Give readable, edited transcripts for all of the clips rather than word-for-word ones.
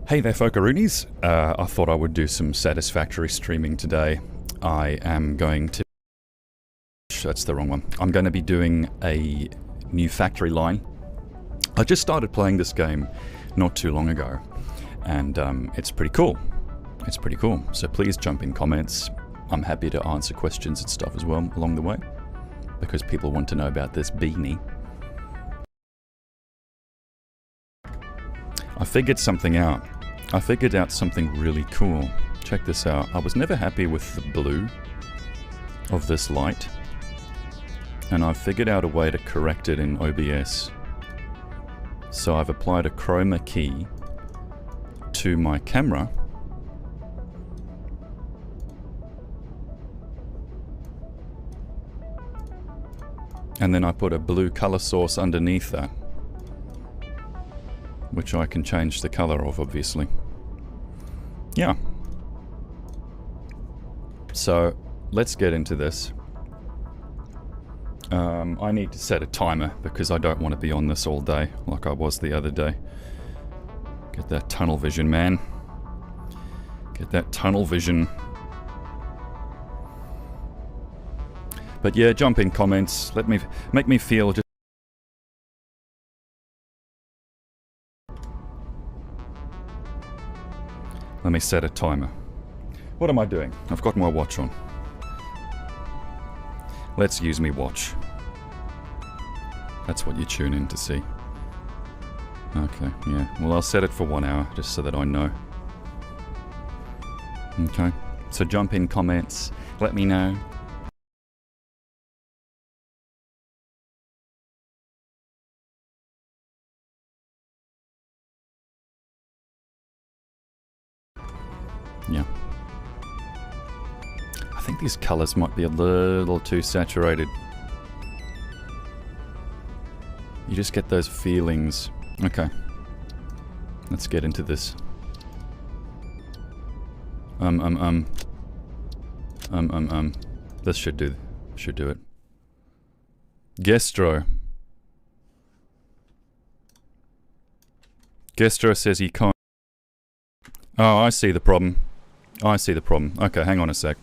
Hey there, Folkaroonies. I thought I would do some Satisfactory streaming today. I am going to... That's the wrong one. I'm going to be doing a new factory line. I just started playing this game not too long ago, and it's pretty cool. It's pretty cool. So please jump in comments. I'm happy to answer questions and stuff as well along the way, because people want to know about this beanie. I figured something out. I figured out something really cool. Check this out. I was never happy with the blue of this light, and I figured out a way to correct it in OBS. So I've applied a chroma key to my camera, and then I put a blue color source underneath that, which I can change the color of, obviously. Yeah. So, let's get into this. I need to set a timer because I don't want to be on this all day like I was the other day. Get that tunnel vision, man. Get that tunnel vision. But yeah, jump in comments. Make me feel just... Let me set a timer. What am I doing? I've got my watch on. Let's use me watch. That's what you tune in to see. Okay, yeah. Well, I'll set it for 1 hour, just so that I know. Okay. So jump in comments. Let me know. Yeah. I think these colors might be a little too saturated. You just get those feelings. Okay. Let's get into this. This should do it. Gestro. Gestro says he can't. Oh, I see the problem. I see the problem. Okay, hang on a sec.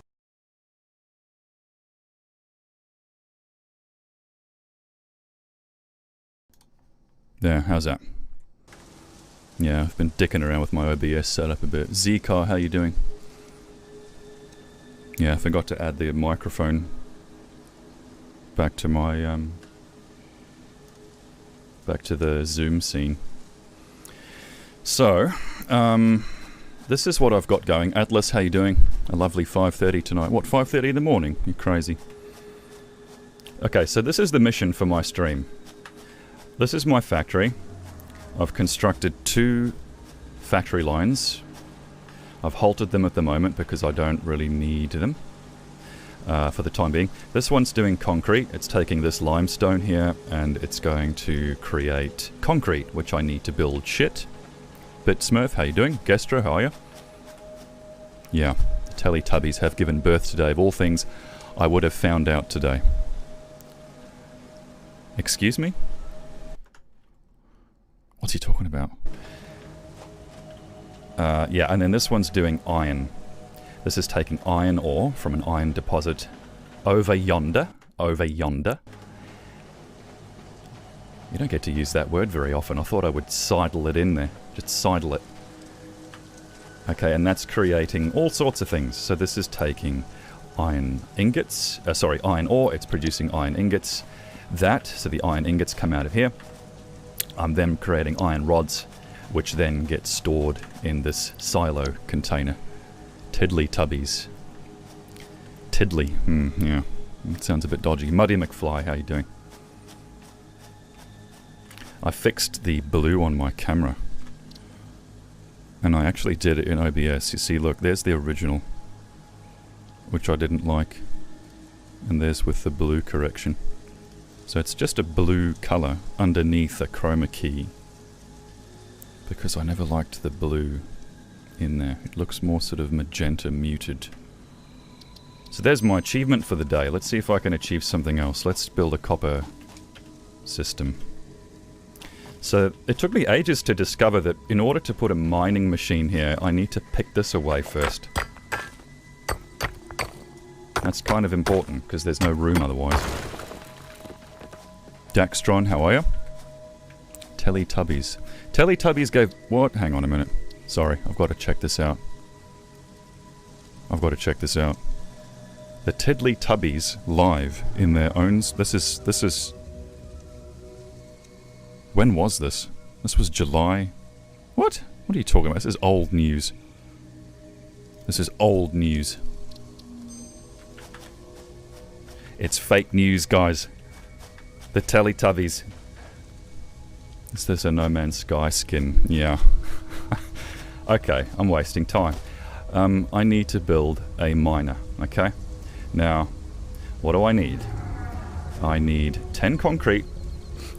There, how's that? Yeah, I've been dicking around with my OBS setup a bit. Zcar, how you doing? Yeah, I forgot to add the microphone back to my, back to the Zoom scene. So, this is what I've got going. Atlas, how you doing? A lovely 5:30 tonight. What, 5:30 in the morning? You're crazy. Okay, so this is the mission for my stream. This is my factory. I've constructed 2 factory lines. I've halted them at the moment because I don't really need them for the time being. This one's doing concrete. It's taking this limestone here and it's going to create concrete, which I need to build shit. Bit Smurf, how you doing? Gestro, how are you? Yeah, the Teletubbies have given birth today. Of all things, I would have found out today. Excuse me? What's he talking about? Yeah, and then this one's doing iron. This is taking iron ore from an iron deposit over yonder. Over yonder. You don't get to use that word very often. I thought I would sidle it in there. Just sidle it. Okay, and that's creating all sorts of things. So this is taking iron ingots, iron ore. It's producing iron ingots. So the iron ingots come out of here. I'm then creating iron rods, which then get stored in this silo container. Tiddly tubbies. Tiddly. Yeah. It sounds a bit dodgy. Muddy McFly, how you doing? I fixed the blue on my camera. And I actually did it in OBS. You see, look, there's the original, which I didn't like. And there's with the blue correction. So it's just a blue color underneath a chroma key. Because I never liked the blue in there. It looks more sort of magenta muted. So there's my achievement for the day. Let's see if I can achieve something else. Let's build a copper system. So it took me ages to discover that in order to put a mining machine here, I need to pick this away first. That's kind of important, because there's no room otherwise. Daxtron, how are you? Teletubbies. Teletubbies gave... What? Hang on a minute. Sorry, I've got to check this out. The Teletubbies live in their own... This is... When was this? This was July... What? What are you talking about? This is old news. It's fake news, guys. The Teletubbies. Is this a No Man's Sky skin? Yeah. Okay, I'm wasting time. I need to build a miner, okay? Now, what do I need? I need 10 concrete,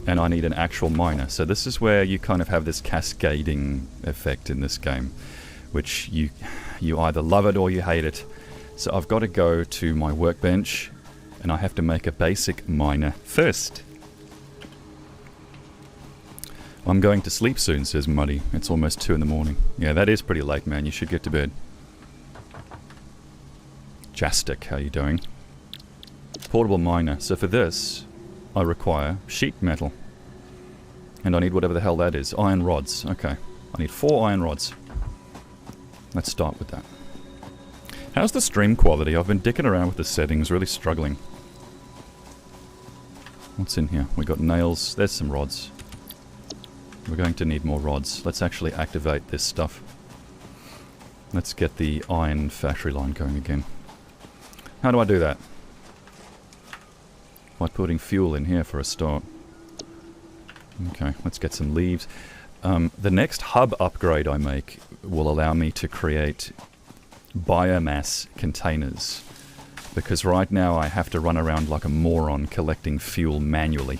and I need an actual miner. So this is where you kind of have this cascading effect in this game, which you either love it or you hate it. So I've got to go to my workbench, and I have to make a basic miner first. I'm going to sleep soon, says Muddy. It's almost 2 in the morning. Yeah, that is pretty late, man. You should get to bed. Jastic, how you doing? Portable miner. So for this, I require sheet metal. And I need whatever the hell that is. Iron rods. Okay. I need 4 iron rods. Let's start with that. How's the stream quality? I've been dicking around with the settings, really struggling. What's in here? We got nails. There's some rods. We're going to need more rods. Let's actually activate this stuff. Let's get the iron factory line going again. How do I do that? By putting fuel in here for a start. Okay, let's get some leaves. The next hub upgrade I make will allow me to create biomass containers. Because right now I have to run around like a moron collecting fuel manually.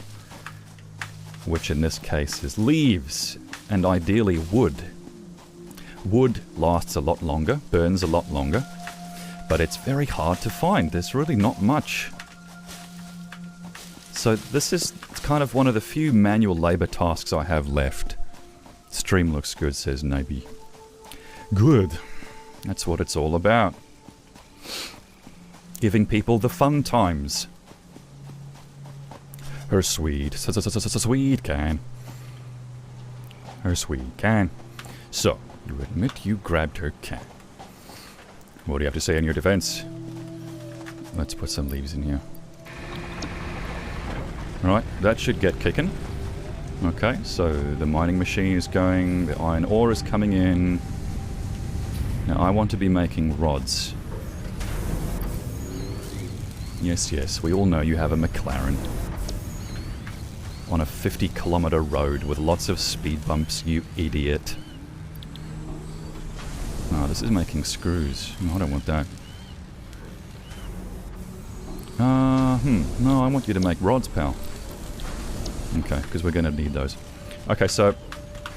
Which in this case is leaves, and ideally wood. Wood lasts a lot longer, burns a lot longer, but it's very hard to find. There's really not much. So this is kind of one of the few manual labor tasks I have left. Stream looks good, says Nabi. Good. That's what it's all about. Giving people the fun times. Her sweet can. Her sweet can. So, you admit you grabbed her can. What do you have to say in your defense? Let's put some leaves in here. Right, that should get kicking. Okay, so the mining machine is going, the iron ore is coming in. Now I want to be making rods. Yes, yes, we all know you have a McLaren. On a 50-kilometer road with lots of speed bumps, you idiot. Oh, this is making screws. No, I don't want that. No, I want you to make rods, pal. Okay, because we're going to need those. Okay, so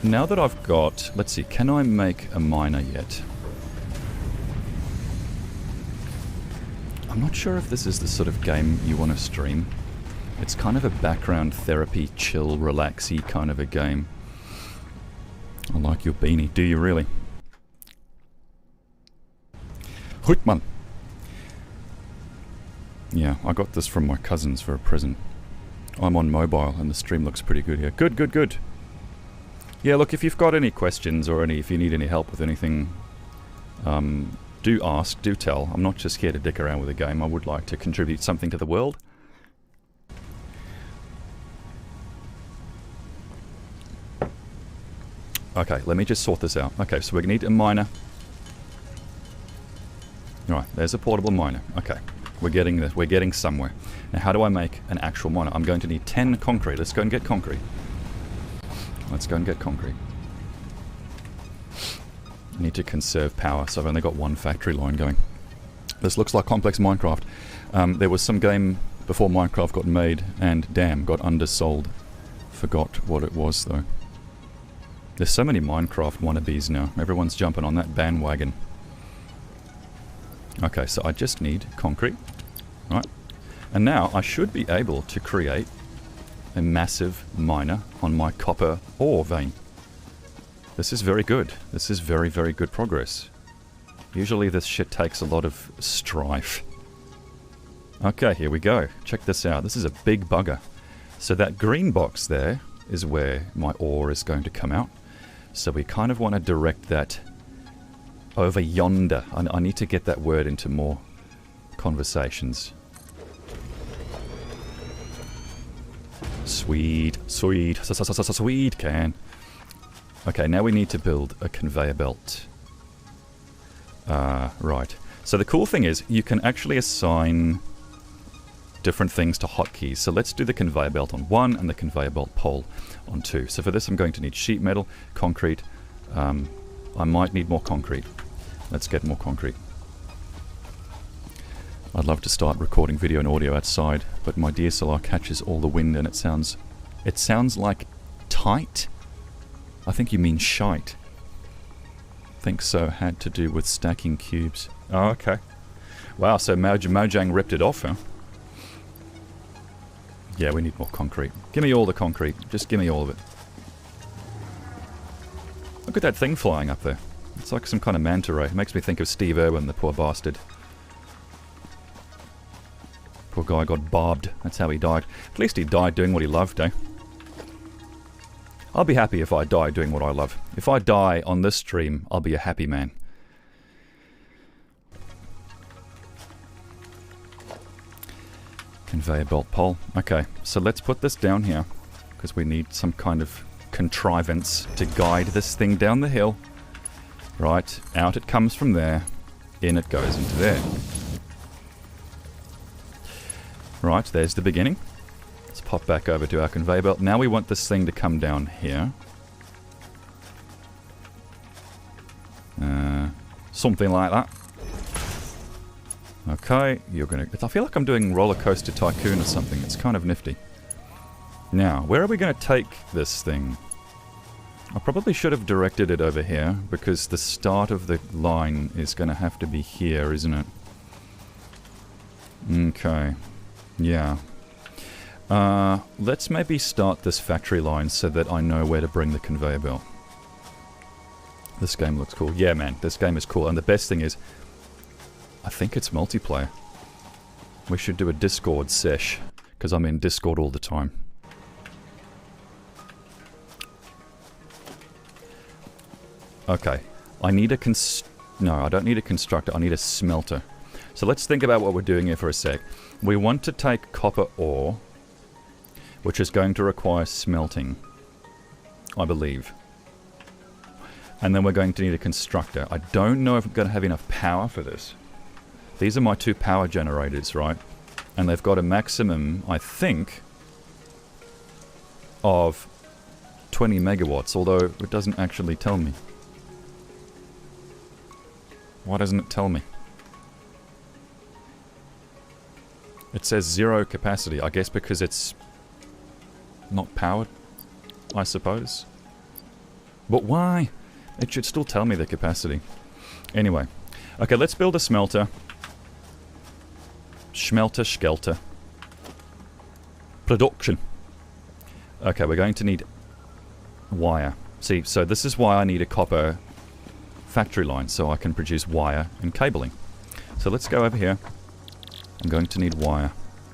now that I've got... Let's see, can I make a miner yet? I'm not sure if this is the sort of game you want to stream. It's kind of a background therapy, chill, relaxy kind of a game. I like your beanie. Do you really? Hootman. Yeah, I got this from my cousins for a present. I'm on mobile and the stream looks pretty good here. Good, good, good. Yeah, look, if you've got any questions or if you need any help with anything, do ask, do tell. I'm not just here to dick around with a game. I would like to contribute something to the world. Okay, let me just sort this out. Okay, so we need a miner. Alright, there's a portable miner. Okay, we're getting this. We're getting somewhere. Now, how do I make an actual miner? I'm going to need 10 concrete. Let's go and get concrete. Let's go and get concrete. I need to conserve power, so I've only got one factory line going. This looks like complex Minecraft. There was some game before Minecraft got made, and damn, got undersold. Forgot what it was, though. There's so many Minecraft wannabes now. Everyone's jumping on that bandwagon. Okay, so I just need concrete. Right. And now I should be able to create a massive miner on my copper ore vein. This is very good. This is very, very good progress. Usually this shit takes a lot of strife. Okay, here we go. Check this out. This is a big bugger. So that green box there is where my ore is going to come out. So we kind of want to direct that over yonder. I need to get that word into more conversations. Sweet, sweet, sweet can. Okay, now we need to build a conveyor belt. Right. So the cool thing is you can actually assign different things to hotkeys. So let's do the conveyor belt on 1 and the conveyor belt pole on 2. So for this I'm going to need sheet metal, concrete. I might need more concrete. Let's get more concrete. I'd love to start recording video and audio outside, but my DSLR catches all the wind and it sounds like tight. I think you mean shite. Think so, had to do with stacking cubes. Oh, okay. Wow, so Mojang ripped it off, huh? Yeah, we need more concrete. Give me all the concrete. Just give me all of it. Look at that thing flying up there. It's like some kind of manta ray. It makes me think of Steve Irwin, the poor bastard. Poor guy got barbed. That's how he died. At least he died doing what he loved, eh? I'll be happy if I die doing what I love. If I die on this stream, I'll be a happy man. Conveyor belt pole. Okay, so let's put this down here, because we need some kind of contrivance to guide this thing down the hill. Right, out it comes from there, in it goes into there. Right, there's the beginning. Let's pop back over to our conveyor belt. Now we want this thing to come down here. Something like that. Okay, you're gonna... I feel like I'm doing Roller Coaster Tycoon or something. It's kind of nifty. Now, where are we going to take this thing? I probably should have directed it over here, because the start of the line is going to have to be here, isn't it? Okay. Yeah. Let's maybe start this factory line so that I know where to bring the conveyor belt. This game looks cool. Yeah, man, this game is cool. And the best thing is, I think it's multiplayer. We should do a Discord sesh, because I'm in Discord all the time. Okay, I need a no, I don't need a constructor, I need a smelter. So let's think about what we're doing here for a sec. We want to take copper ore, which is going to require smelting, I believe. And then we're going to need a constructor. I don't know if I'm going to have enough power for this. These are my 2 power generators, right? And they've got a maximum, I think, of 20 megawatts, although it doesn't actually tell me. Why doesn't it tell me? It says 0 capacity, I guess because it's not powered, I suppose. But why? It should still tell me the capacity. Anyway. Okay, let's build a smelter. Schmelter, Skelter. Production. Okay, we're going to need wire. See, so this is why I need a copper factory line, so I can produce wire and cabling. So let's go over here. I'm going to need wire.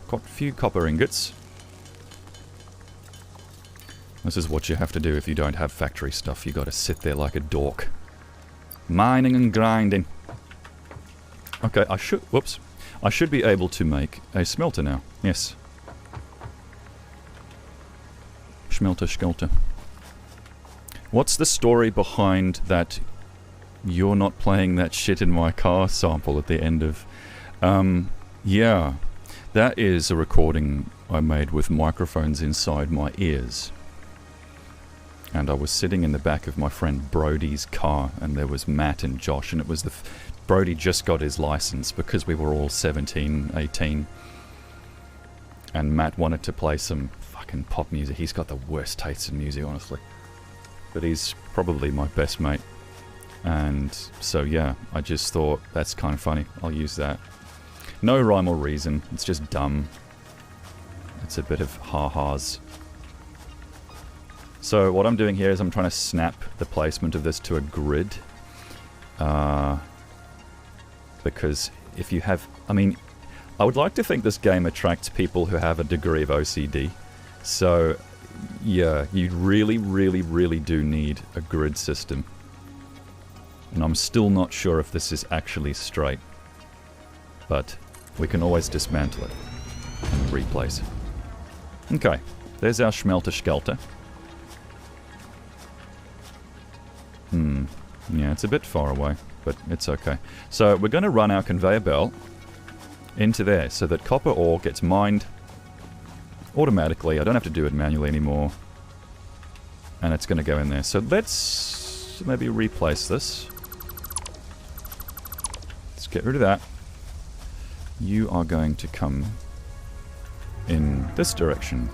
Got a few copper ingots. This is what you have to do if you don't have factory stuff. You got to sit there like a dork. Mining and grinding. Okay, I should be able to make a smelter now. Yes. Schmelter, Skelter. What's the story behind that "you're not playing that shit in my car" sample at the end of... yeah. That is a recording I made with microphones inside my ears. And I was sitting in the back of my friend Brody's car, and there was Matt and Josh, and it was Brody just got his license because we were all 17, 18. And Matt wanted to play some fucking pop music. He's got the worst taste in music, honestly. But he's probably my best mate. And so yeah, I just thought, that's kind of funny. I'll use that. No rhyme or reason. It's just dumb. It's a bit of ha-has. So what I'm doing here is I'm trying to snap the placement of this to a grid. Because if you have... I mean, I would like to think this game attracts people who have a degree of OCD. So, yeah, you really, really, really do need a grid system. And I'm still not sure if this is actually straight. But we can always dismantle it and replace it. Okay, there's our Schmelter-Skelter. Yeah, it's a bit far away, but it's okay. So we're going to run our conveyor belt into there so that copper ore gets mined automatically. I don't have to do it manually anymore. And it's going to go in there. So let's maybe replace this. Let's get rid of that. You are going to come in this direction.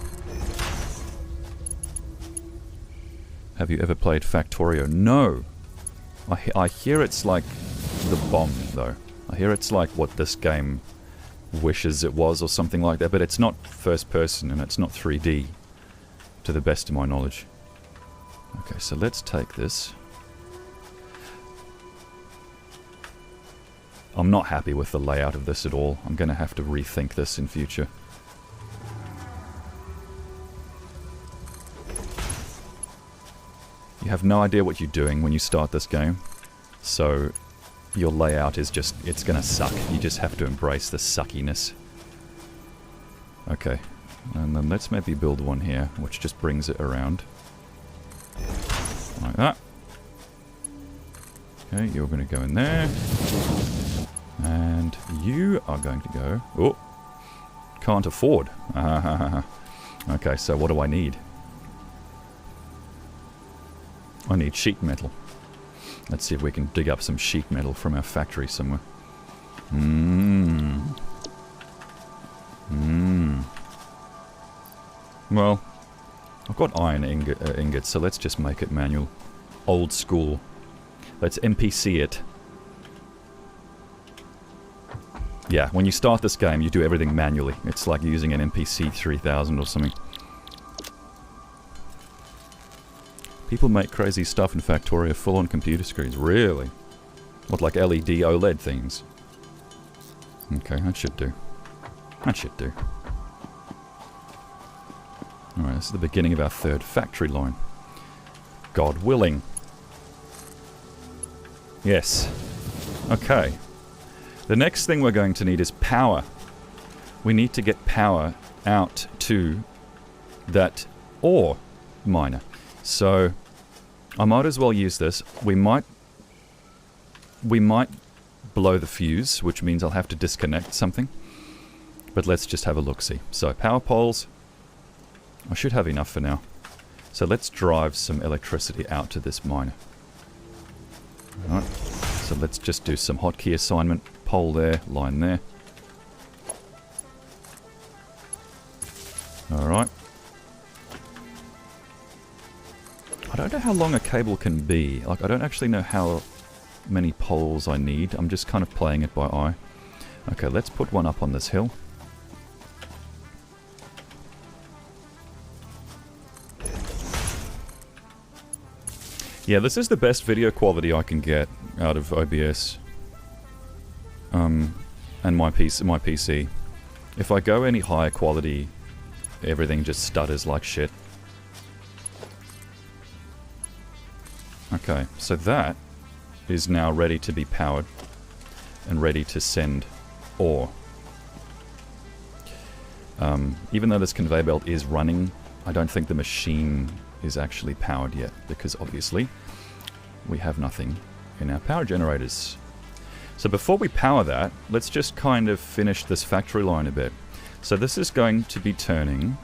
Have you ever played Factorio? No! I hear it's like the bomb, though. I hear it's like what this game wishes it was or something like that, but it's not first person and it's not 3D, to the best of my knowledge. Okay, so let's take this. I'm not happy with the layout of this at all. I'm going to have to rethink this in future. You have no idea what you're doing when you start this game, so your layout is just, it's gonna suck. You just have to embrace the suckiness. Okay, and then let's maybe build one here, which just brings it around. Like that. Okay, you're gonna go in there. And you are going to go... Oh! Can't afford. Okay, so what do I need? I need sheet metal. Let's see if we can dig up some sheet metal from our factory somewhere. Well, I've got iron ingots, so let's just make it manual. Old school. Let's NPC it. Yeah, when you start this game, you do everything manually. It's like using an NPC 3000 or something. People make crazy stuff in Factorio full-on computer screens. Really? What, like LED OLED things? Okay, that should do. That should do. Alright, this is the beginning of our third factory line. God willing. Yes. Okay. The next thing we're going to need is power. We need to get power out to that ore miner. So, I might as well use this. We might blow the fuse, which means I'll have to disconnect something. But let's just have a look-see. So, power poles. I should have enough for now. So let's drive some electricity out to this miner. Alright, so let's just do some hotkey assignment. Pole there, line there. Alright. I don't know how long a cable can be. Like, I don't actually know how many poles I need. I'm just kind of playing it by eye. Okay, let's put one up on this hill. Yeah, this is the best video quality I can get out of OBS. And my PC. If I go any higher quality, everything just stutters like shit. Okay, so that is now ready to be powered and ready to send ore. Even though this conveyor belt is running, I don't think the machine is actually powered yet, because obviously we have nothing in our power generators. So before we power that, let's just kind of finish this factory line a bit. So this is going to be turning...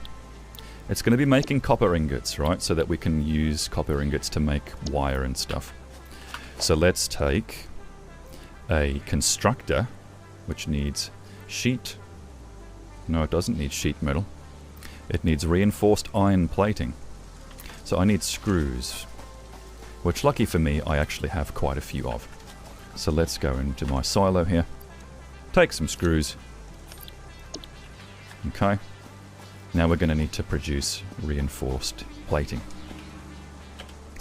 It's going to be making copper ingots, right? So that we can use copper ingots to make wire and stuff. So let's take a constructor, which needs sheet. No, it doesn't need sheet metal. It needs reinforced iron plating. So I need screws, which lucky for me, I actually have quite a few of. So let's go into my silo here. Take some screws. Okay. Now we're going to need to produce reinforced plating.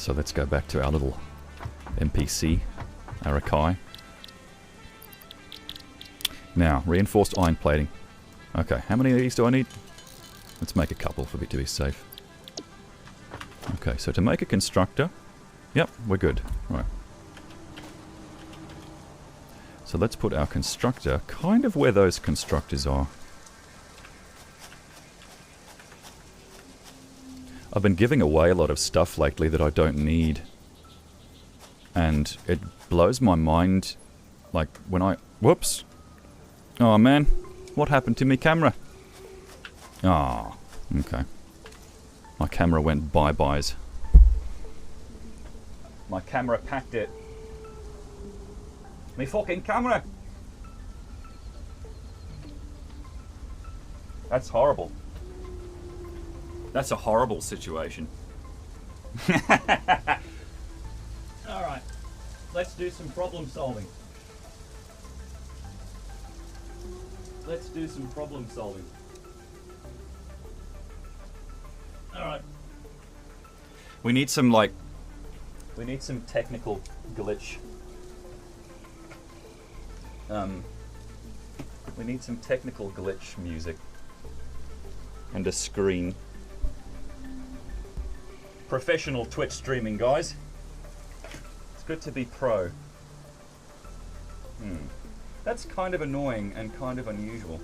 So let's go back to our little NPC, Arakai. Now, reinforced iron plating. Okay, how many of these do I need? Let's make a couple for to be safe. Okay, so to make a constructor, yep, we're good. Right. So let's put our constructor kind of where those constructors are. I've been giving away a lot of stuff lately that I don't need. And it blows my mind, like when I... Whoops! Oh man, what happened to me camera? Ah, okay. My camera went bye-byes. My camera packed it. Me fucking camera! That's horrible. That's a horrible situation. Alright, let's do some problem solving. Let's do some problem solving. Alright. We need some, like... We need some technical glitch. We need some technical glitch music. And a screen. Professional Twitch streaming, guys. It's good to be pro. That's kind of annoying and kind of unusual.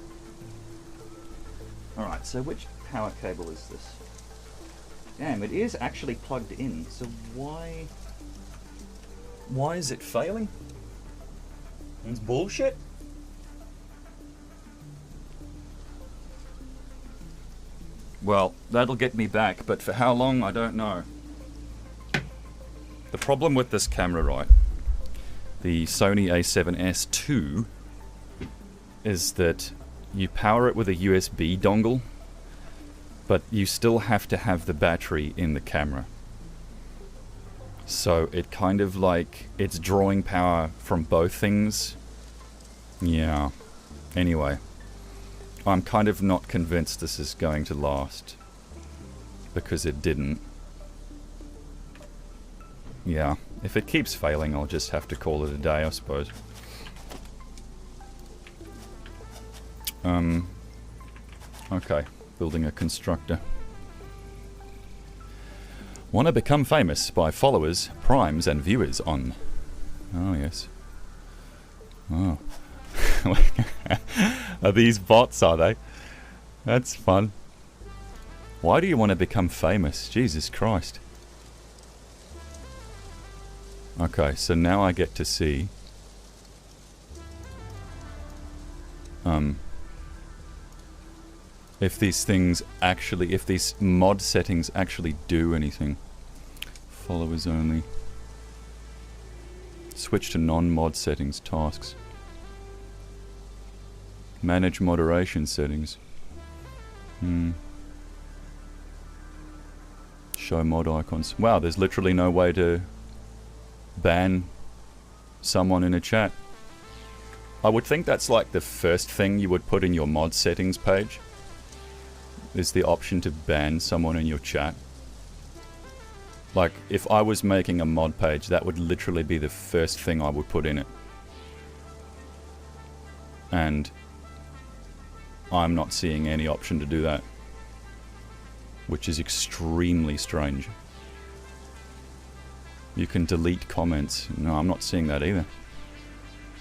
Alright, so which power cable is this? Damn, it is actually plugged in, so why is it failing? It's bullshit? Well, that'll get me back, but for how long, I don't know. The problem with this camera, right, the Sony a7S II, is that you power it with a USB dongle, but you still have to have the battery in the camera. So it kind of like, it's drawing power from both things. Yeah. Anyway. I'm kind of not convinced this is going to last. Because it didn't. Yeah. If it keeps failing, I'll just have to call it a day, I suppose. Okay. Building a constructor. Want to become famous by followers, primes, and viewers on... Oh, yes. Oh. Are these bots, are they? That's fun. Why do you want to become famous? Jesus Christ. Okay, so now I get to see... if these things actually... if these mod settings actually do anything. Followers only. Switch to non-mod settings, tasks. Manage moderation settings. Show mod icons. Wow, there's literally no way to ban someone in a chat. I would think that's like the first thing you would put in your mod settings page. Is the option to ban someone in your chat. Like, if I was making a mod page, that would literally be the first thing I would put in it. And I'm not seeing any option to do that. Which is extremely strange. You can delete comments. No, I'm not seeing that either.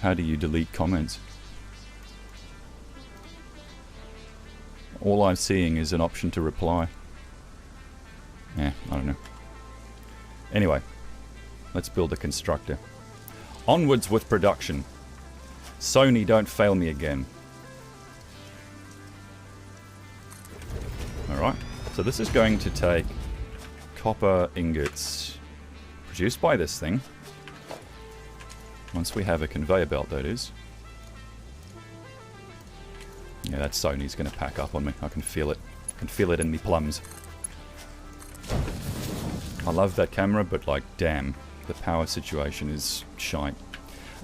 How do you delete comments? All I'm seeing is an option to reply. Yeah, I don't know. Anyway, let's build a constructor. Onwards with production. Sony, don't fail me again. Alright, so this is going to take copper ingots produced by this thing. Once we have a conveyor belt, that is. Yeah, that Sony's going to pack up on me. I can feel it. I can feel it in me plums. I love that camera, but like, damn. The power situation is shite.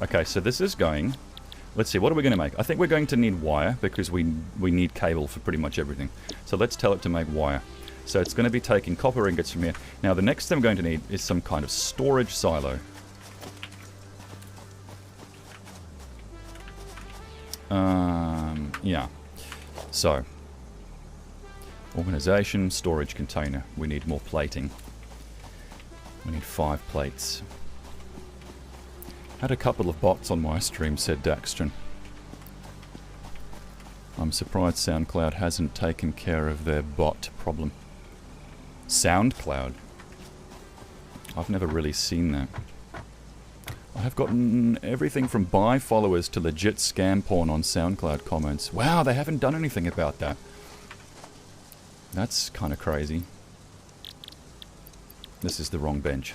Okay, so this is going... Let's see, what are we going to make? I think we're going to need wire, because we need cable for pretty much everything. So let's tell it to make wire. So it's going to be taking copper ingots from here. Now the next thing I'm going to need is some kind of storage silo. Yeah. So, organization, storage container. We need more plating. We need 5 plates. Had a couple of bots on my stream, said Daxton. I'm surprised SoundCloud hasn't taken care of their bot problem. SoundCloud? I've never really seen that. I have gotten everything from buy followers to legit scam porn on SoundCloud comments. Wow, they haven't done anything about that. That's kind of crazy. This is the wrong bench.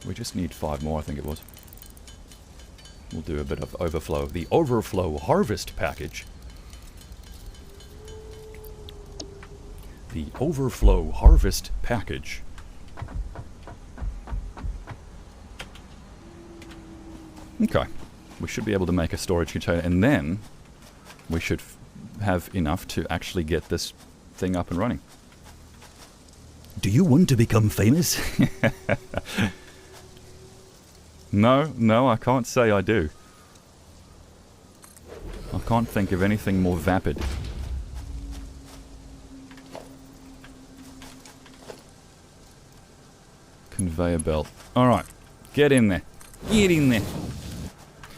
We just need 5 more, I think it was. We'll do a bit of overflow. The overflow harvest package. The overflow harvest package. Okay. We should be able to make a storage container, and then we should have enough to actually get this thing up and running. Do you want to become famous? No, I can't say I do. I can't think of anything more vapid. Conveyor belt. Alright, get in there. Get in there.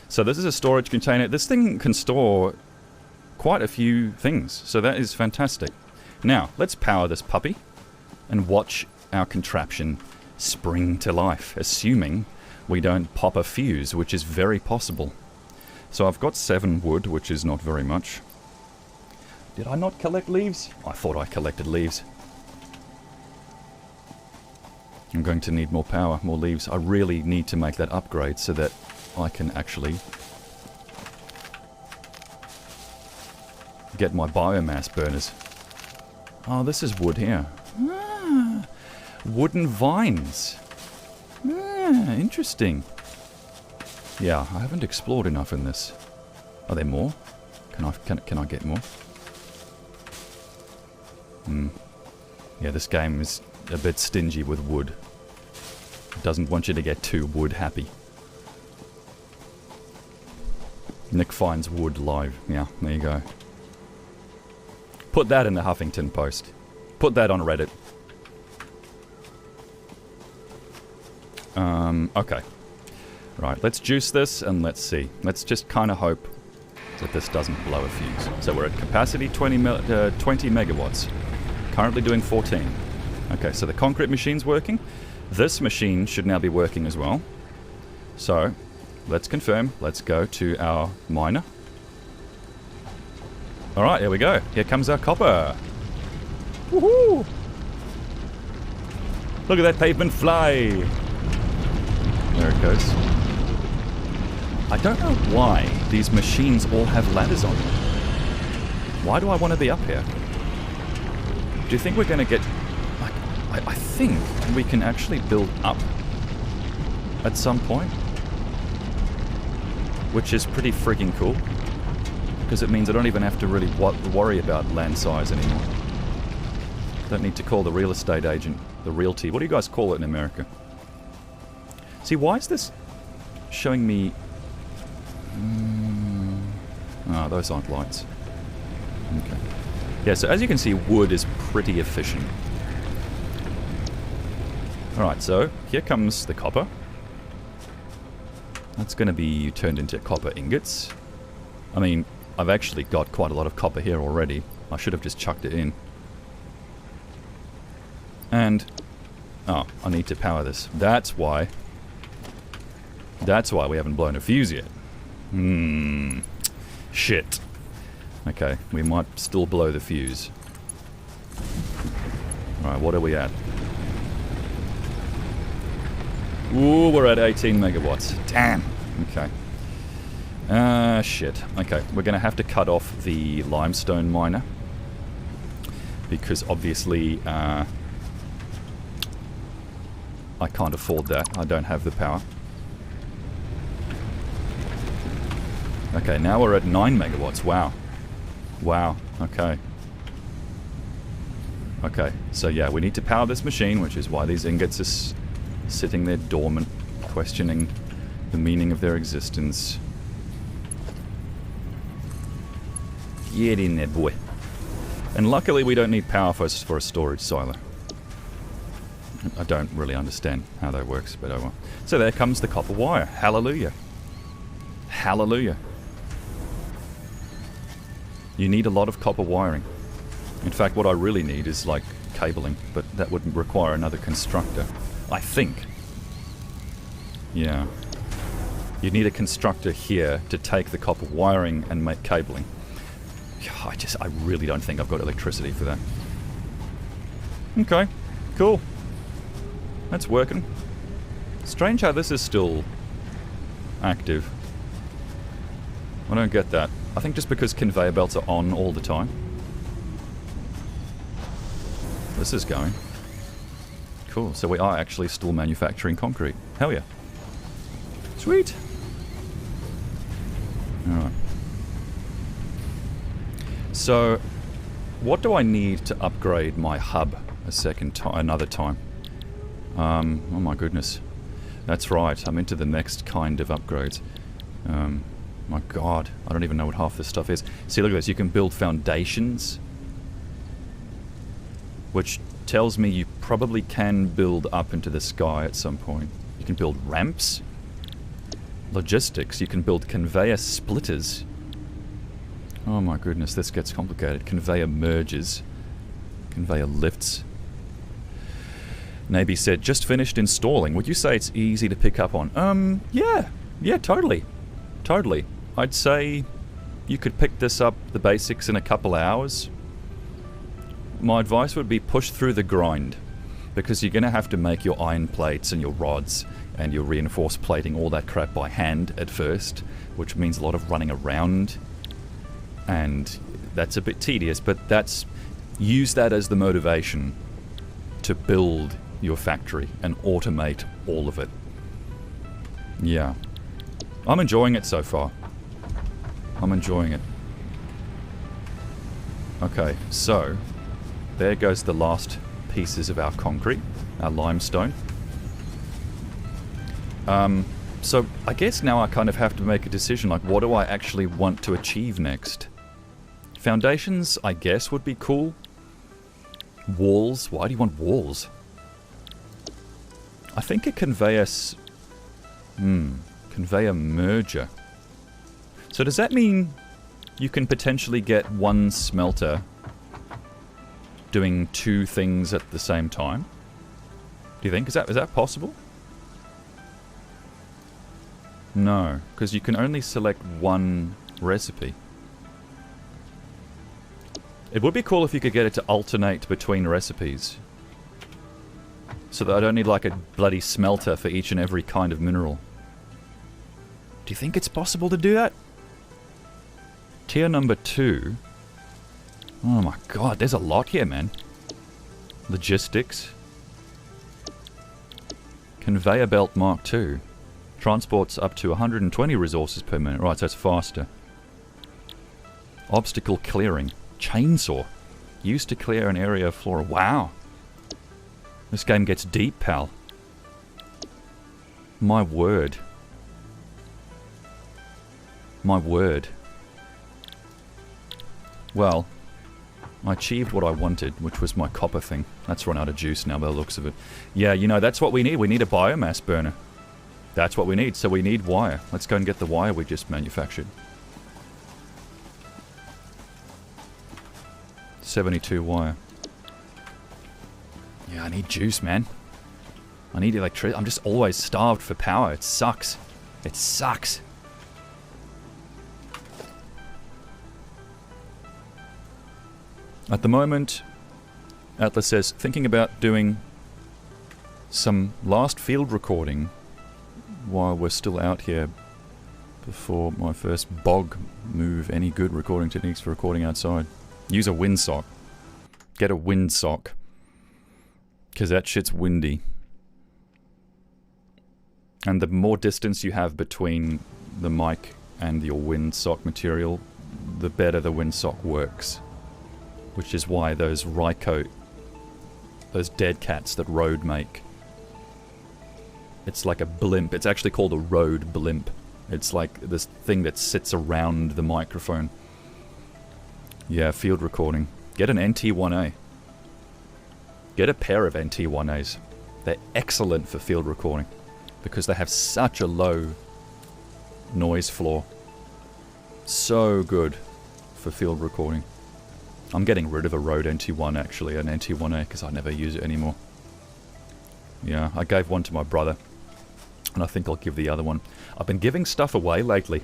So this is a storage container. This thing can store quite a few things, so that is fantastic. Now, let's power this puppy and watch our contraption spring to life, assuming we don't pop a fuse, which is very possible. So I've got 7 wood, which is not very much. Did I not collect leaves? I thought I collected leaves. I'm going to need more power, more leaves. I really need to make that upgrade so that I can actually get my biomass burners. Oh, this is wood here. Ah, wooden vines. Ah, interesting. Yeah, I haven't explored enough in this. Are there more? Can I get more? Yeah, this game is a bit stingy with wood. It doesn't want you to get too wood happy. Nick finds wood live. Yeah, there you go. Put that in the Huffington Post. Put that on Reddit. Okay. Right, let's juice this and let's see. Let's just kind of hope that this doesn't blow a fuse. So we're at capacity 20 megawatts. Currently doing 14. Okay, so the concrete machine's working. This machine should now be working as well. So, let's confirm. Let's go to our miner. Alright, here we go. Here comes our copper. Woohoo! Look at that pavement fly! There it goes. I don't know why these machines all have ladders on them. Why do I want to be up here? Do you think we're going to get... I think we can actually build up at some point. Which is pretty freaking cool. Because it means I don't even have to really worry about land size anymore. Don't need to call the real estate agent the realty. What do you guys call it in America? See, why is this showing me... Ah, those aren't lights. Okay. Yeah, so as you can see, wood is pretty efficient. Alright, so here comes the copper. That's going to be turned into copper ingots. I mean, I've actually got quite a lot of copper here already. I should have just chucked it in. And... oh, I need to power this. That's why. That's why we haven't blown a fuse yet. Shit. Okay, we might still blow the fuse. Alright, what are we at? Ooh, we're at 18 megawatts. Damn. Okay. Shit. Okay, we're going to have to cut off the limestone miner. Because obviously, I can't afford that. I don't have the power. Okay, now we're at 9 megawatts. Wow. Wow, okay. Okay, so yeah, we need to power this machine, which is why these ingots are sitting there dormant, questioning the meaning of their existence. Get in there, boy. And luckily we don't need power for a storage silo. I don't really understand how that works, but oh well. So there comes the copper wire. Hallelujah. Hallelujah. You need a lot of copper wiring. In fact, what I really need is, like, cabling, but that would require another constructor. I think. Yeah. You need a constructor here to take the copper wiring and make cabling. I really don't think I've got electricity for that. Okay. Cool. That's working. Strange how this is still active. I don't get that. I think just because conveyor belts are on all the time. This is going. Cool, so we are actually still manufacturing concrete. Hell yeah. Sweet. Alright. So, what do I need to upgrade my hub another time? Oh my goodness. That's right, I'm into the next kind of upgrades. My god, I don't even know what half this stuff is. See, look at this, you can build foundations, which tells me you probably can build up into the sky at some point. You can build ramps. Logistics, you can build conveyor splitters. Oh my goodness, this gets complicated. Conveyor merges. Conveyor lifts. Nabi said, just finished installing. Would you say it's easy to pick up on? Yeah. Yeah, totally. Totally. I'd say you could pick this up, the basics, in a couple hours. My advice would be push through the grind, because you're going to have to make your iron plates and your rods and your reinforced plating, all that crap by hand at first, which means a lot of running around, and that's a bit tedious, but use that as the motivation to build your factory and automate all of it. Yeah. I'm enjoying it so far. I'm enjoying it. Okay, so there goes the last pieces of our concrete, our limestone. So I guess now I kind of have to make a decision, like, what do I actually want to achieve next? Foundations, I guess, would be cool. Walls, why do you want walls? I think a conveyor merger. So does that mean you can potentially get one smelter doing two things at the same time? Do you think? Is that possible? No, because you can only select one recipe. It would be cool if you could get it to alternate between recipes. So that I don't need like a bloody smelter for each and every kind of mineral. Do you think it's possible to do that? Tier number 2. Oh my god, there's a lot here, man. Logistics. Conveyor belt Mark 2. Transports up to 120 resources per minute. Right, so it's faster. Obstacle clearing. Chainsaw. Used to clear an area of flora. Wow. This game gets deep, pal. My word. My word. Well, I achieved what I wanted, which was my copper thing. That's run out of juice now by the looks of it. Yeah, you know, that's what we need. We need a biomass burner. That's what we need. So we need wire. Let's go and get the wire we just manufactured. 72 wire. Yeah, I need juice, man. I need electricity. I'm just always starved for power. It sucks. It sucks. At the moment, Atlas says, thinking about doing some last field recording while we're still out here before my first bog move. Any good recording techniques for recording outside? Use a windsock. Get a windsock. Because that shit's windy. And the more distance you have between the mic and your windsock material, the better the windsock works. Which is why those Ryko, those dead cats that Rode make, it's like a blimp. It's actually called a Rode blimp. It's like this thing that sits around the microphone. Yeah, field recording. Get an NT1A. Get a pair of NT1As. They're excellent for field recording because they have such a low noise floor. So good for field recording. I'm getting rid of a Rode NT1 actually, an NT1A, because I never use it anymore. Yeah, I gave one to my brother, and I think I'll give the other one. I've been giving stuff away lately,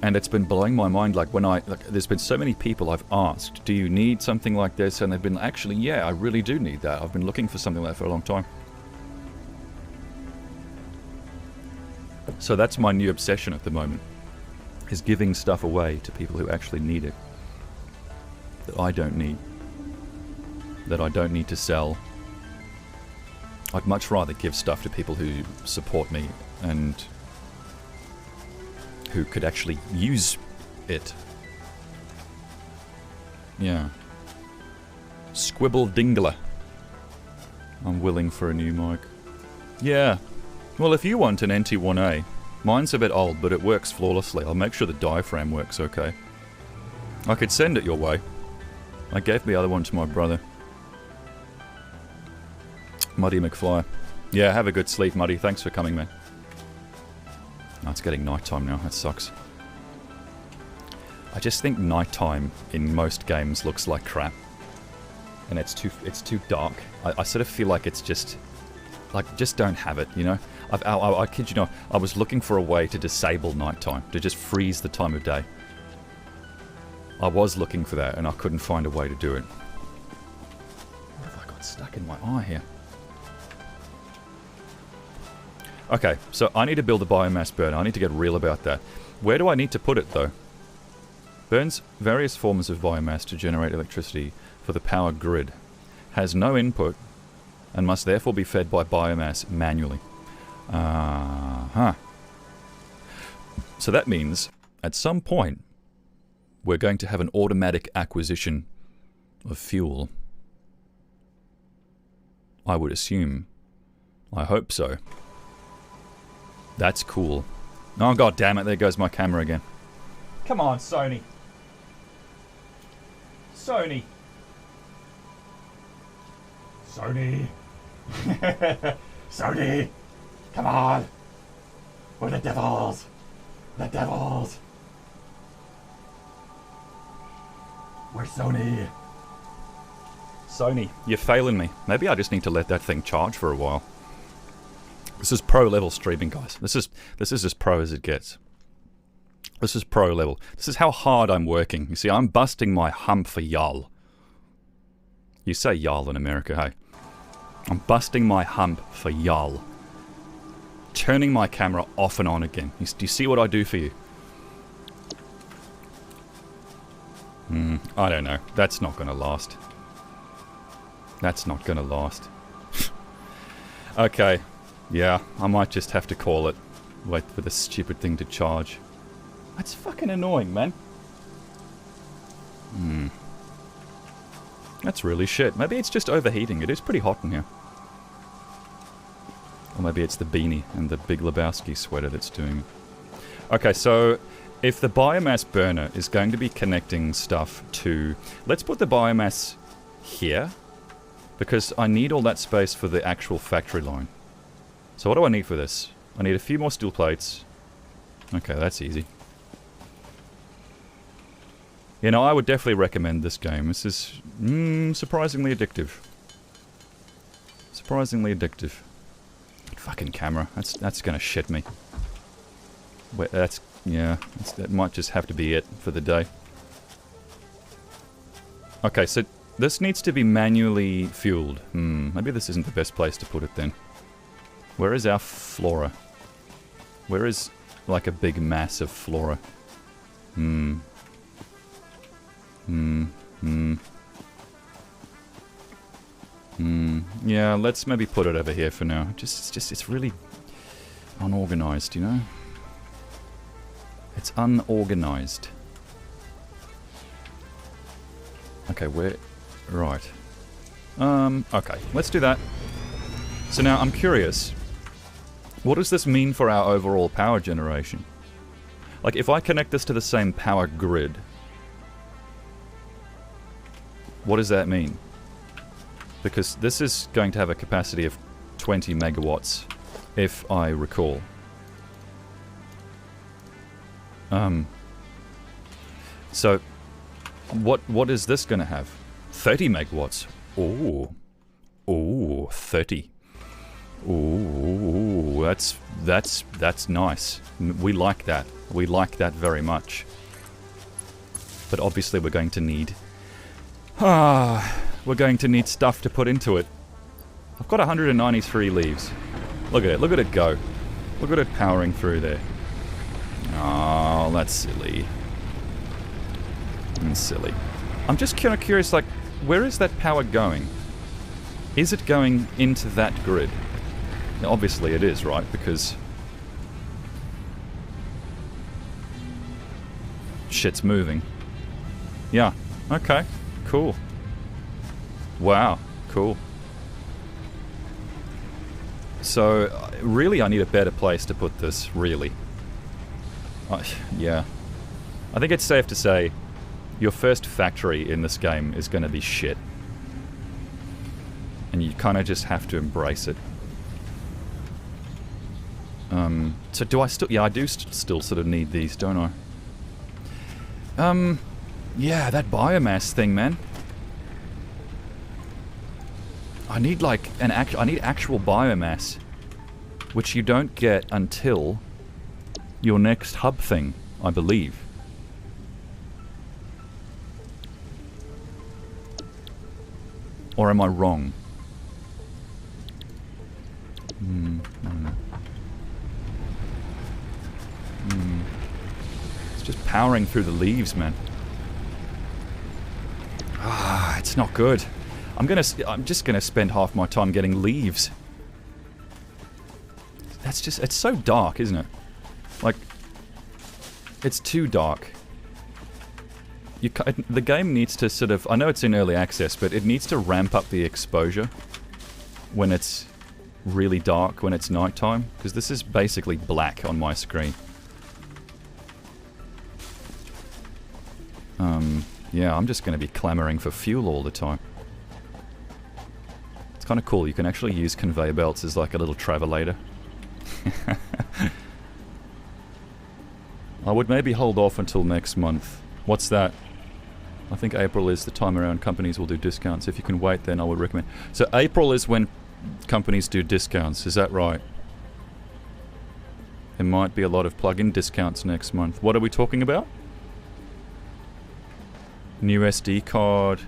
and it's been blowing my mind. Like when there's been so many people I've asked, do you need something like this? And they've been actually, yeah, I really do need that. I've been looking for something like that for a long time. So that's my new obsession at the moment, is giving stuff away to people who actually need it. That I don't need. That I don't need to sell. I'd much rather give stuff to people who support me and who could actually use it. Yeah. Squibble Dingler. I'm willing for a new mic. Yeah. Well, if you want an NT1A, mine's a bit old, but it works flawlessly. I'll make sure the diaphragm works okay. I could send it your way. I gave the other one to my brother. Muddy McFly. Yeah, have a good sleep, Muddy. Thanks for coming, man. Oh, it's getting nighttime now. That sucks. I just think nighttime in most games looks like crap. And it's too dark. I sort of feel like it's just... Like, just don't have it, you know? I kid you not, I was looking for a way to disable nighttime. To just freeze the time of day. I was looking for that, and I couldn't find a way to do it. What have I got stuck in my eye here? Okay, so I need to build a biomass burner. I need to get real about that. Where do I need to put it, though? Burns various forms of biomass to generate electricity for the power grid. Has no input, and must therefore be fed by biomass manually. So that means, at some point, we're going to have an automatic acquisition of fuel. I would assume. I hope so. That's cool. Oh, god damn it, there goes my camera again. Come on, Sony. Sony. Sony. Sony. Come on. We're the devils. The devils. We're Sony. Sony, you're failing me. Maybe I just need to let that thing charge for a while. This is pro level streaming, guys. This is as pro as it gets. This is pro level. This is how hard I'm working. You see, I'm busting my hump for y'all. You say y'all in America, hey? I'm busting my hump for y'all. Turning my camera off and on again. Do you see what I do for you? I don't know. That's not gonna last. That's not gonna last. Okay. Yeah, I might just have to call it. Wait for this stupid thing to charge. That's fucking annoying, man. That's really shit. Maybe it's just overheating. It is pretty hot in here. Or maybe it's the beanie and the Big Lebowski sweater that's doing it. Okay, so if the biomass burner is going to be connecting stuff to... Let's put the biomass here, because I need all that space for the actual factory line. So what do I need for this? I need a few more steel plates. Okay, that's easy. You know, I would definitely recommend this game. This is surprisingly addictive. Surprisingly addictive. Fucking camera. That's gonna shit me. Wait, that might just have to be it for the day. Okay, so this needs to be manually fueled. Maybe this isn't the best place to put it then. Where is our flora? Where is, like, a big mass of flora? Yeah, let's maybe put it over here for now. It's really unorganized, you know? It's unorganized. Okay, where... Right. Okay, let's do that. So now, I'm curious. What does this mean for our overall power generation? Like, if I connect this to the same power grid, what does that mean? Because this is going to have a capacity of 20 megawatts, if I recall. So, what is this going to have? 30 megawatts. Ooh. Ooh, 30. Ooh, that's nice. We like that. We like that very much. But obviously we're going to need... we're going to need stuff to put into it. I've got 193 leaves. Look at it go. Look at it powering through there. Oh, that's silly. Silly. I'm just kind of curious, like, where is that power going? Is it going into that grid? Now, obviously it is, right? Because shit's moving. Yeah. Okay. Cool. Wow. Cool. So, really, I need a better place to put this, really. Yeah. I think it's safe to say your first factory in this game is going to be shit. And you kind of just have to embrace it. So do I still... Yeah, I do still sort of need these, don't I? Yeah, that biomass thing, man. I need, like, I need actual biomass. Which you don't get until your next hub thing, I believe. Or am I wrong? It's just powering through the leaves, man. It's not good. I'm just gonna spend half my time getting leaves. That's just... It's so dark, isn't it? Like... It's too dark. The game needs to sort of... I know it's in early access, but it needs to ramp up the exposure when it's really dark, when it's nighttime, because this is basically black on my screen. Yeah, I'm just going to be clamoring for fuel all the time. It's kind of cool. You can actually use conveyor belts as like a little travelator. I would maybe hold off until next month. What's that? I think April is the time around companies will do discounts. If you can wait, then I would recommend. So April is when companies do discounts, is that right? There might be a lot of plug-in discounts next month. What are we talking about? New SD card.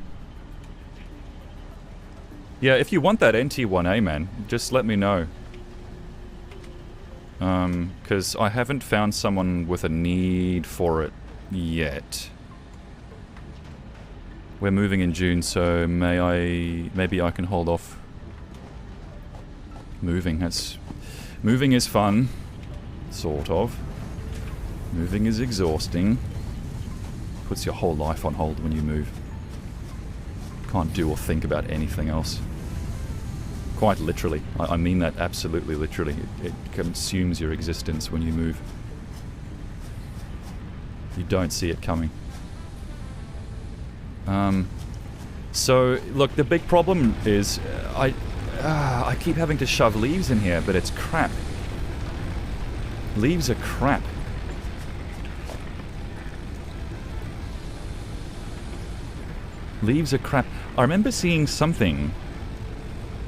Yeah, if you want that NT1A, man, just let me know. Because I haven't found someone with a need for it yet. We're moving in June, so maybe I can hold off moving. Moving is fun, sort of. Moving is exhausting. Puts your whole life on hold when you move. Can't do or think about anything else. Quite literally. I mean that absolutely literally. It consumes your existence when you move. You don't see it coming. So, look, the big problem is I keep having to shove leaves in here, but it's crap. Leaves are crap. Leaves are crap. I remember seeing something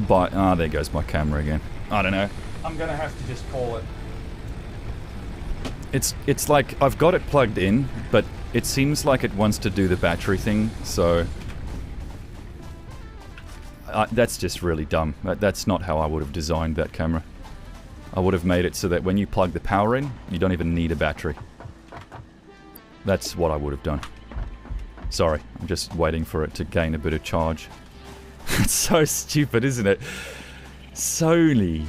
by... there goes my camera again. I don't know. I'm gonna have to just call it. It's like I've got it plugged in, but it seems like it wants to do the battery thing, so... that's just really dumb. That's not how I would have designed that camera. I would have made it so that when you plug the power in, you don't even need a battery. That's what I would have done. Sorry, I'm just waiting for it to gain a bit of charge. It's so stupid, isn't it? Sony.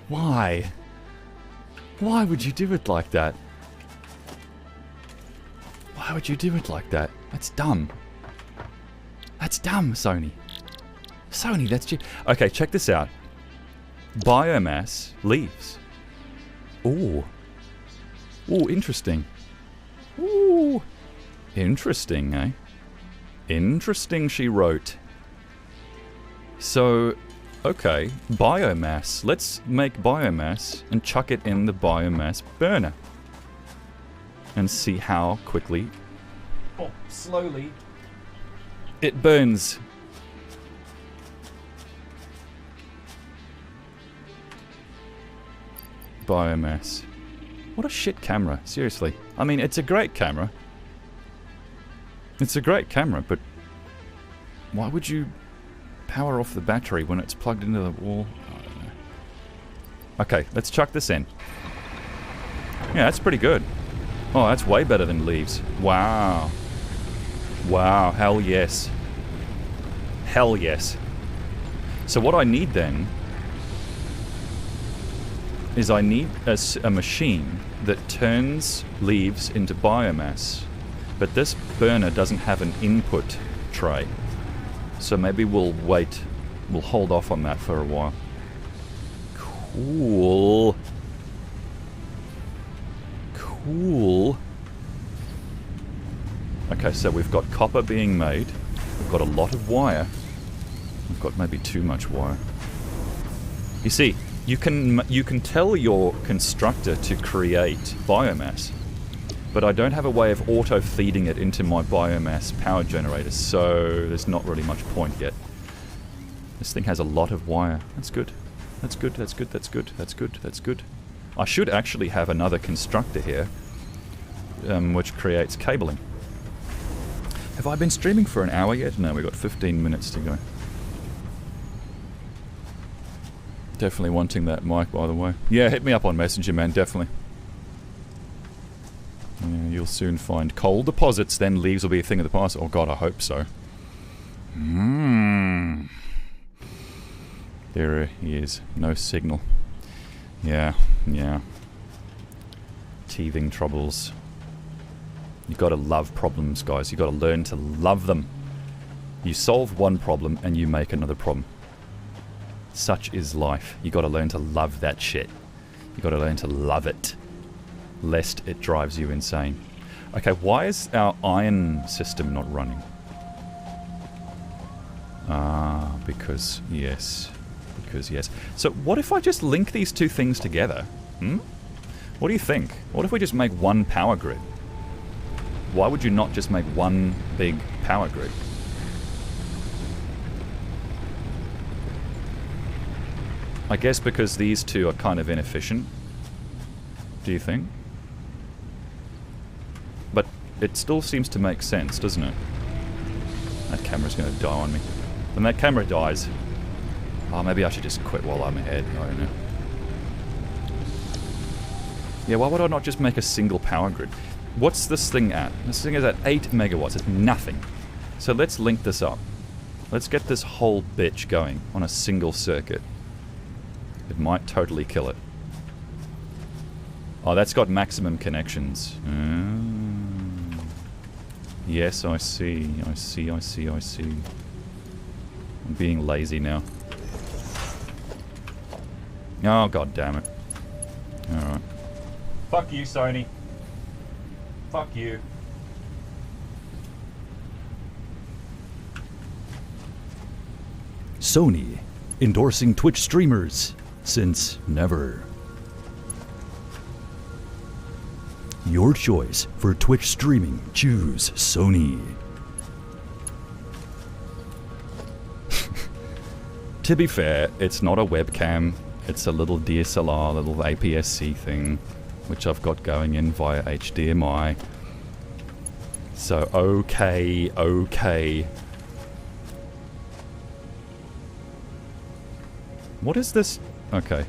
Why? Why would you do it like that? Why would you do it like that? That's dumb. That's dumb, Sony. Sony, that's... Okay, check this out. Biomass leaves. Ooh. Ooh, interesting. Ooh. Interesting, eh? Interesting, she wrote. So, okay, biomass. Let's make biomass and chuck it in the biomass burner. And see how quickly, or slowly, it burns. Biomass. What a shit camera, seriously. I mean, it's a great camera. It's a great camera, but why would you power off the battery when it's plugged into the wall? I don't know. Okay, let's chuck this in. Yeah, that's pretty good. Oh, that's way better than leaves. Wow. Wow, hell yes. Hell yes. So what I need then is I need a machine that turns leaves into biomass. But this burner doesn't have an input tray. So maybe we'll wait. We'll hold off on that for a while. Cool. Cool. Okay, so we've got copper being made. We've got a lot of wire. We've got maybe too much wire. You see, you can tell your constructor to create biomass, but I don't have a way of auto-feeding it into my biomass power generator, so there's not really much point yet. This thing has a lot of wire. That's good. That's good, that's good, that's good, that's good, that's good. I should actually have another constructor here, which creates cabling. Have I been streaming for an hour yet? No, we've got 15 minutes to go. Definitely wanting that mic, by the way. Yeah, hit me up on Messenger, man, definitely. Yeah, you'll soon find coal deposits, then leaves will be a thing of the past. Oh god, I hope so. There he is. No signal. Yeah, yeah. Teething troubles. You gotta love problems, guys. You gotta learn to love them. You solve one problem and you make another problem. Such is life. You gotta learn to love that shit. You gotta learn to love it, lest it drives you insane. Okay, why is our iron system not running? Ah, because yes. Because yes. So what if I just link these two things together? What do you think? What if we just make one power grid? Why would you not just make one big power grid? I guess because these two are kind of inefficient. Do you think? But it still seems to make sense, doesn't it? That camera's going to die on me. When that camera dies... Oh, maybe I should just quit while I'm ahead. I don't know. Yeah, why would I not just make a single power grid? What's this thing at? This thing is at 8 megawatts. It's nothing. So let's link this up. Let's get this whole bitch going on a single circuit. It might totally kill it. Oh, that's got maximum connections. Yes, I see. I see, I see, I see. I'm being lazy now. Oh, god damn it. Alright. Fuck you, Sony. Fuck you. Sony, endorsing Twitch streamers since never. Your choice for Twitch streaming. Choose Sony. To be fair, it's not a webcam. It's a little DSLR, little APS-C thing, which I've got going in via HDMI. So, okay, okay. What is this? Okay.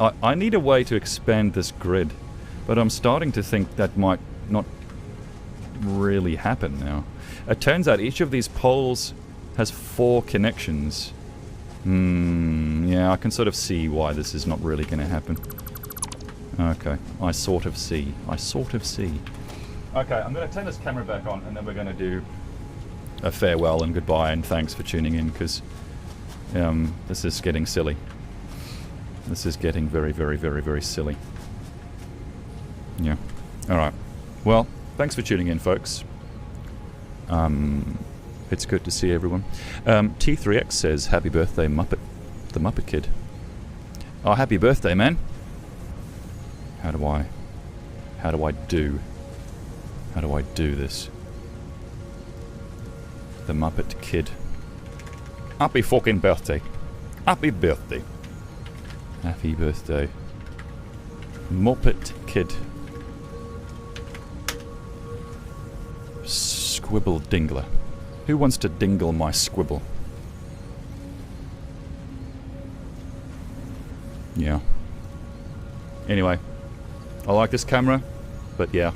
I need a way to expand this grid, but I'm starting to think that might not really happen now. It turns out each of these poles has 4 connections. Yeah, I can sort of see why this is not really going to happen. Okay, I sort of see. I sort of see. Okay, I'm going to turn this camera back on and then we're going to do a farewell and goodbye and thanks for tuning in, because this is getting silly. This is getting very, very, very, very silly. Yeah. Alright. Well, thanks for tuning in, folks. It's good to see everyone. T3X says, happy birthday, Muppet. The Muppet Kid. Oh, happy birthday, man. How do I do this? The Muppet Kid. Happy fucking birthday. Happy birthday. Happy birthday. Muppet Kid. Squibble Dingler. Who wants to dingle my squibble? Yeah. Anyway. I like this camera, but yeah.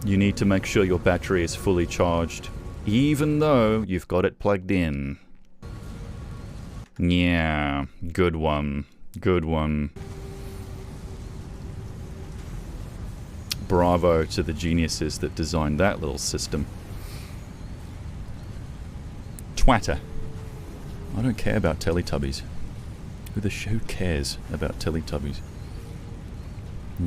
You need to make sure your battery is fully charged, even though you've got it plugged in. Yeah, good one. Good one. Bravo to the geniuses that designed that little system. Twatter. I don't care about Teletubbies. Who cares about Teletubbies?